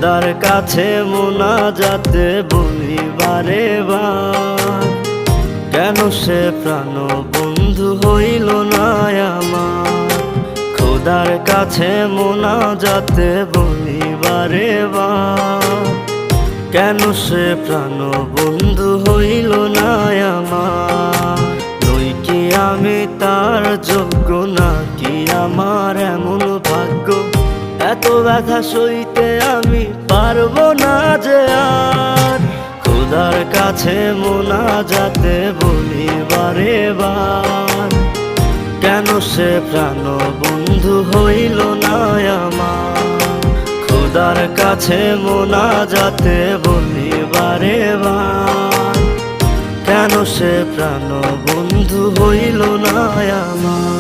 খোদার কাছে মোনাজাতে বলি বারে বার, কেন সে প্রাণ বন্ধু হইল না আমার। খোদার কাছে মোনাজাতে বলি বারে বার, কেন সে প্রাণ বন্ধু হইল না আমার। নই কি আমি তার যোগ্য, নাকি আমার এমন ভাগ্য, এত ব্যথা সইতে আমি পারবো না যে আর। খোদার কাছে মোনাজাতে বলি বারে বার, কেন সে প্রাণ বন্ধু হইল না আমার। খোদার কাছে মোনাজাতে বলি বারে বার, কেন সে প্রাণ বন্ধু হইল না আমার।